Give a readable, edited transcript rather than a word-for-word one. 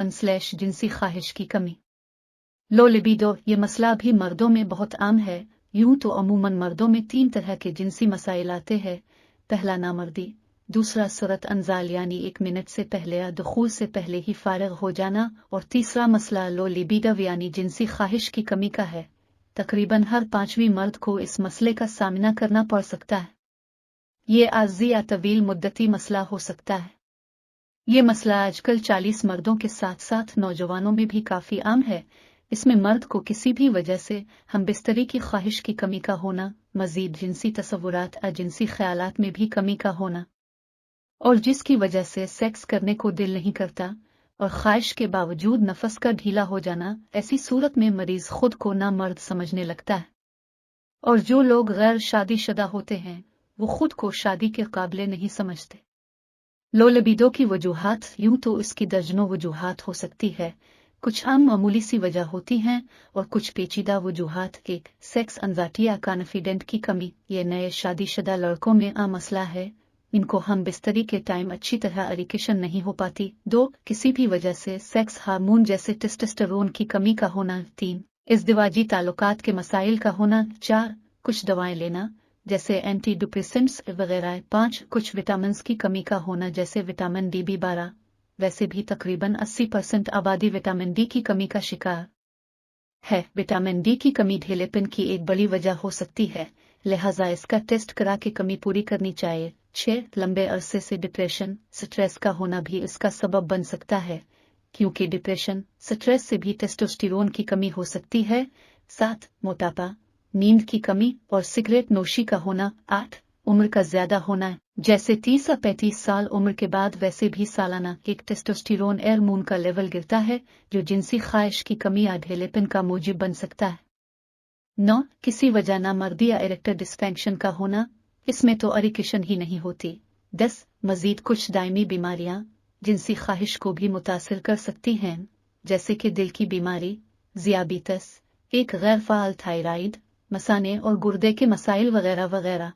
जिनसी ख्वाहिश की कमी। लो लिबिडो, ये मसला भी मर्दों में बहुत आम है। यूं तो अमूमन मर्दों में 3 तरह के जिनसी मसाइल आते हैं। पहला नामर्दी, दूसरा सूरत अंजाल यानी 1 मिनट से पहले या दुखूल से पहले ही फारिग हो जाना, और तीसरा मसला लो लिबिडो यानी जिनसी ख्वाहिश की कमी का है। तकरीबन हर 5वीं मर्द को इस मसले का सामना करना पड़ सकता है। ये आर्जी या तवील मुद्दती मसला हो सकता है। ये मसला आजकल 40 मर्दों के साथ साथ नौजवानों में भी काफी आम है। इसमें मर्द को किसी भी वजह से हमबिस्तरी की ख्वाहिश की कमी का होना, मजीद जिनसी तसव्वुरात या जिनसी ख्यालात में भी कमी का होना, और जिसकी वजह से सेक्स करने को दिल नहीं करता और ख्वाहिश के बावजूद नफस का ढीला हो जाना। ऐसी सूरत में मरीज खुद को ना मर्द समझने लगता है, और जो लोग गैर शादीशुदा होते हैं वो खुद को शादी के काबिल नहीं समझते। लो लिबिडो की वजूहात, यूं तो इसकी दर्जनों वजूहात हो सकती है। कुछ आम मामूली सी वजह होती हैं और कुछ पेचीदा वजूहात। 1. सेक्स एंजाइटी या कॉन्फिडेंट की कमी। ये नए शादीशुदा लड़कों में आम मसला है। इनको हम बिस्तरी के टाइम अच्छी तरह इरिटेशन नहीं हो पाती। 2. किसी भी वजह से सेक्स हार्मोन जैसे टेस्टोस्टेरोन की कमी का होना। 3. इज़दिवाजी ताल्लुकात के मसाइल का होना। 4. कुछ दवाएं लेना जैसे एंटी डिप्रेसेंट्स वगैरह। 5. कुछ विटामिन की कमी का होना जैसे विटामिन D12। वैसे भी तकरीबन 80% आबादी विटामिन डी की कमी का शिकार है। विटामिन डी की कमी ढीलेपन की एक बड़ी वजह हो सकती है, लिहाजा इसका टेस्ट करा के कमी पूरी करनी चाहिए। 6. लंबे अरसे से डिप्रेशन, स्ट्रेस का होना भी इसका सबब बन सकता है, क्योंकि डिप्रेशन, स्ट्रेस से भी टेस्टोस्टेरोन की कमी हो सकती है। 7. मोटापा, नींद की कमी और सिगरेट नोशी का होना। 8. उम्र का ज्यादा होना, जैसे 30 या 35 साल उम्र के बाद वैसे भी सालाना एक टेस्टोस्टेरोन हार्मोन का लेवल गिरता है, जो जिनसी ख्वाहिश की कमी या ढीलेपन का मूजिब बन सकता है। 9. किसी वजह ना मर्दी या इरेक्टर डिस्फंक्शन का होना, इसमें तो इरिटेशन ही नहीं होती। 10. मजीद कुछ दायमी बीमारियां जिनसी ख्वाहिश को भी मुतासिर कर सकती हैं, जैसे कि दिल की बीमारी, ज़ियाबीतस, एक गैर फ़ाल थायराइड, मसाने और गुर्दे के मसाइल वगैरह वगैरह।